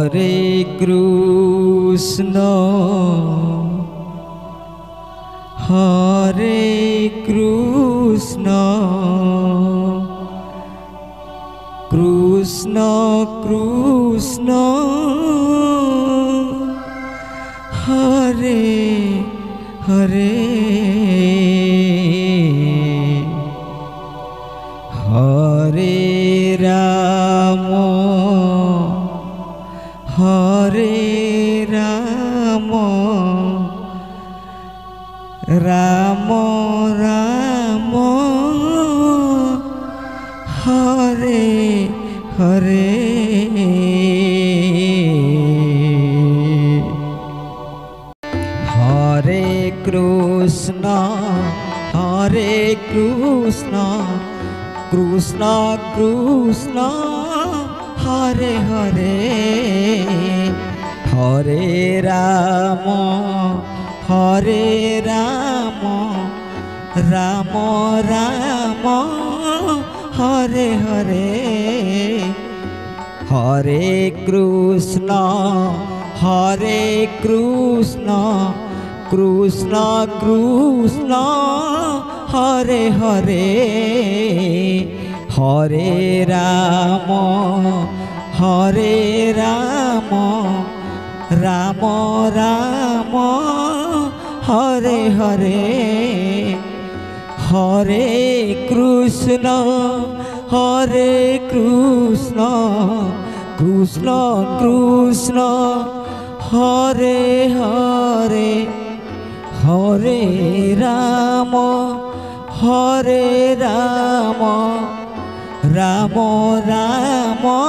Hare Krishna Hare Krishna Krishna Krishna Hare Hare Hare Rama Hare Rama Rama Rama Hare Hare Hare Krishna Hare Krishna Krishna Krishna Hare Hare Hare Rama Hare Rama Rama Rama Hare Hare Hare Krishna Hare Krishna Krishna Krishna Hare Hare Hare Rama Hare Rama Rama Rama Hare Hare Hare Krishna Hare Krishna Krishna Krishna Hare Hare Hare Rama Hare Rama Rama Rama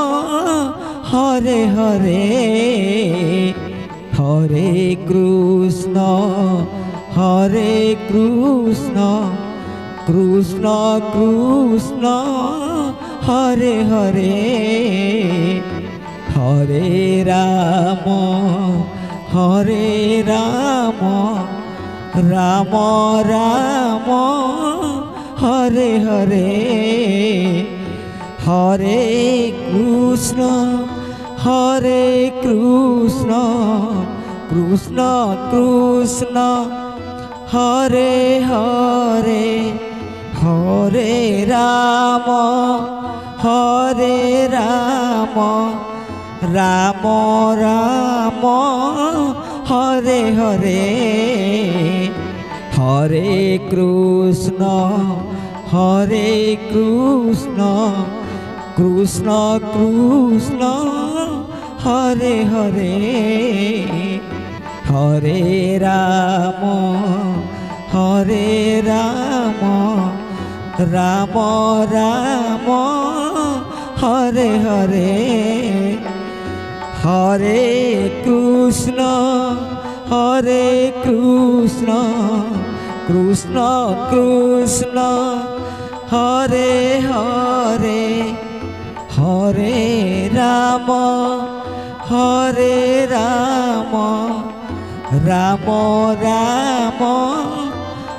Hare Hare Hare Krishna Hare Krishna Krishna Krishna Hare Hare Hare Rama Hare Rama Rama Rama Hare Hare Hare Krishna Hare Krishna Krishna Krishna Hare Hare Hare Rama Hare Rama Rama Rama Hare Hare Hare Krishna Hare Krishna Krishna Krishna Hare Hare Hare Rama Hare Rama Rama Rama Hare Hare Hare Krishna Hare Krishna Krishna Krishna Hare Hare Hare Rama Hare Rama Rama Rama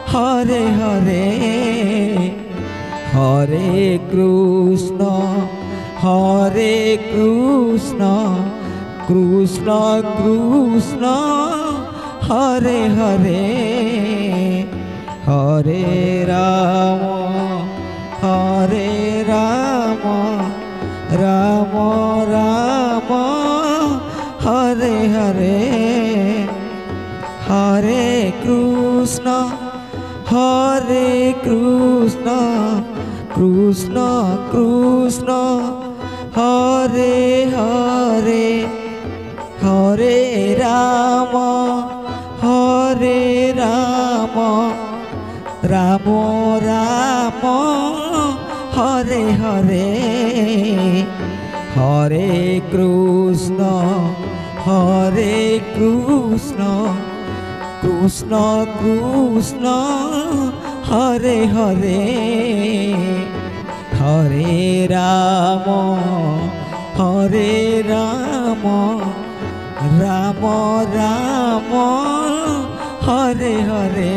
Hare Hare Hare Krishna Hare Krishna Krishna Krishna Hare Hare Hare Rama Hare Rama Rama Rama Hare Hare Hare Krishna Hare Krishna Krishna Krishna Hare Hare Hare Rama Hare Rama Rama Rama Hare Hare Hare Krishna Hare Krishna Krishna Krishna Hare Hare Hare Rama Hare Rama Rama Rama Hare Hare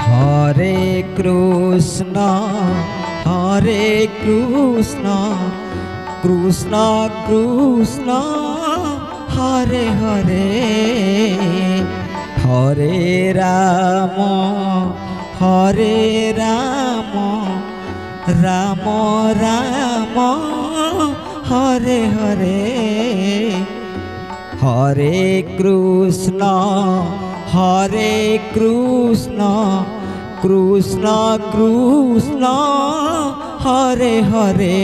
Hare Krishna Hare Krishna Krishna Krishna Hare Hare Hare Ram Ram Ram Hare Hare Hare Krishna Krishna Krishna Hare Hare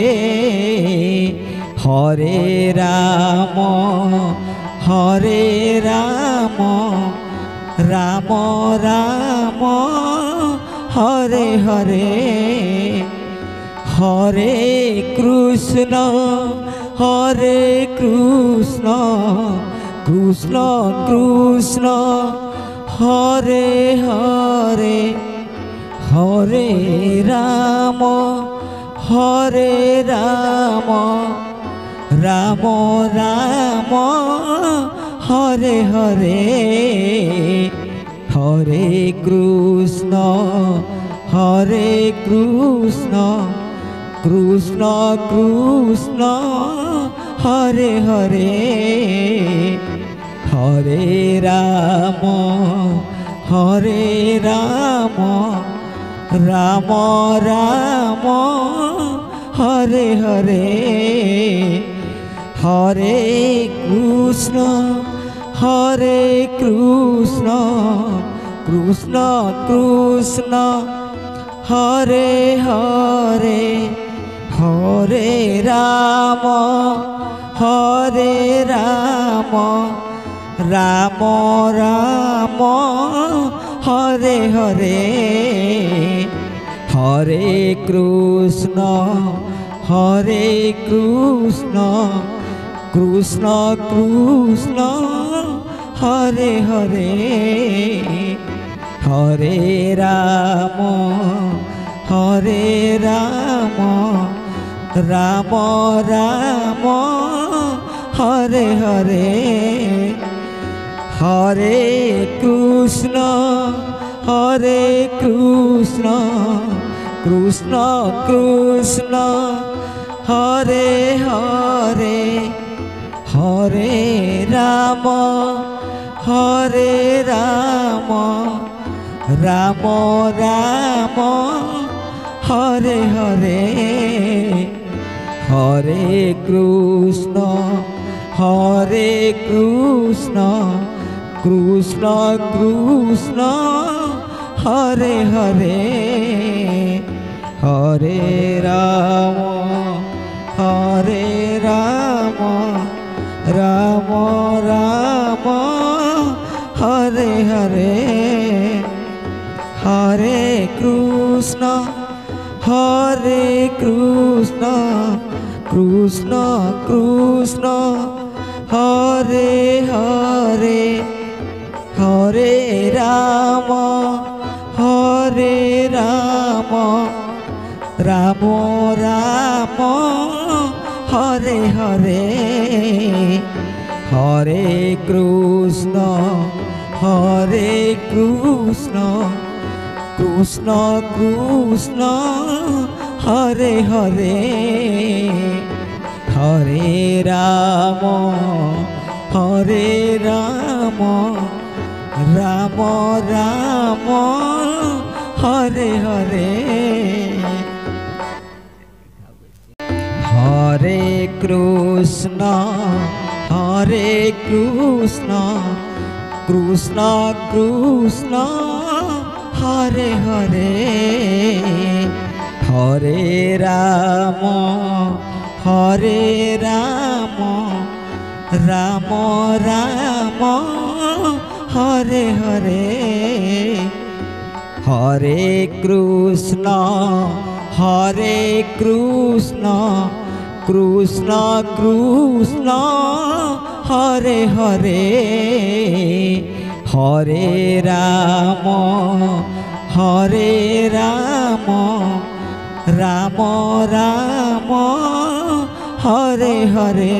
Hare Ram Ram Ram Hare Hare Hare Krishna Krishna Krishna Hare Hare Hare Ram Ram Ram Hare Hare Hare Krishna Krishna Krishna Hare Hare Hare Ram Ram Ram Hare Hare Hare Krishna Krishna Krishna Hare Hare Hare Ram Ram Ram Hare Hare Hare Krishna Krishna Krishna Hare Hare Hare Ram Ram Ram Hare Hare Hare Krishna Krishna Krishna Hare Hare Hare Ram Ram Ram Hare Hare Hare Krishna Krishna Krishna Hare Hare Hare Ram Ram Ram Hare Hare Hare Krishna Krishna Krishna Hare Hare Hare Ram Ram Ram Hare Hare Hare Krishna Krishna Krishna Hare Hare Hare Ram Ram Ram Hare Hare Hare Krishna Krishna Krishna Hare Hare Hare Ram Ram Ram Hare Hare Hare Krishna Krishna Krishna Hare Hare Hare Ram Ram Ram Hare Hare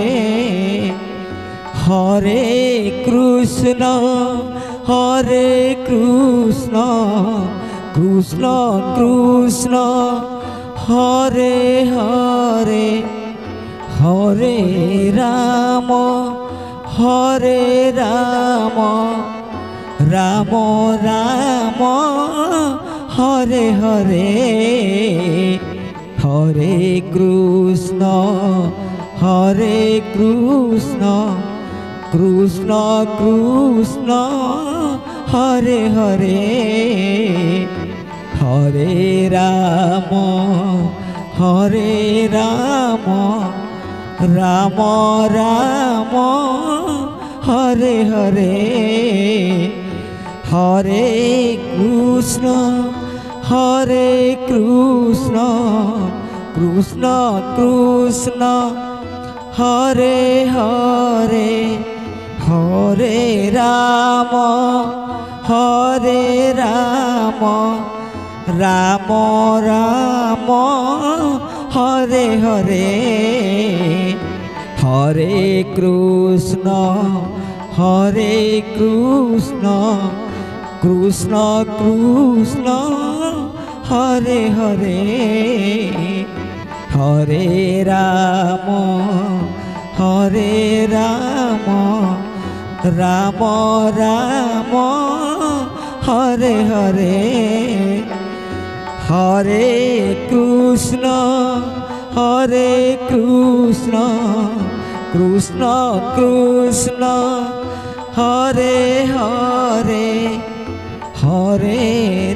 Hare Krishna Krishna Krishna Hare Hare Hare Ram Ram Ram Hare Hare Hare Krishna Krishna Krishna Hare Hare Hare Ram Ram Ram Hare Hare Hare Krishna Krishna Krishna Hare Hare Hare Ram Ram Ram Hare Hare Hare Krishna Krishna Krishna Hare Hare Hare Ram Ram Ram Hare Hare Hare Krishna Krishna Krishna Hare Hare Hare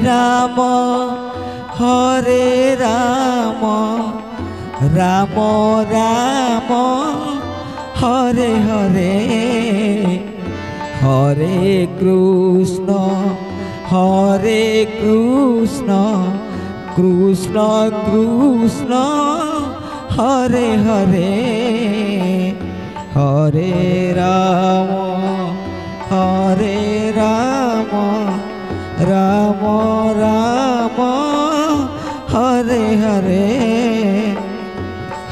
Ram Ram Ram Hare Hare Hare Krishna Krishna Krishna Hare Hare Hare Ram Ram Ram Hare Hare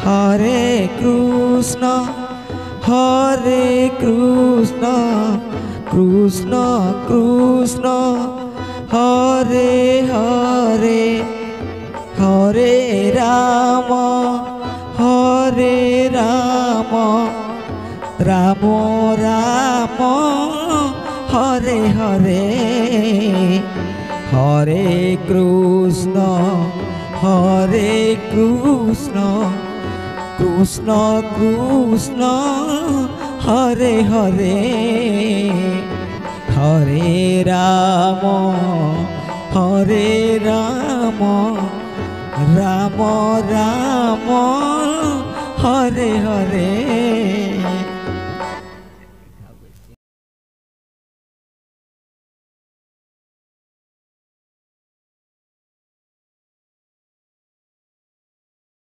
Hare Krishna Krishna Krishna Hare Hare Hare Ram Ram Ram Hare Hare Hare Krishna Krishna Krishna Hare Hare Hare Ram Ram Ram Hare Hare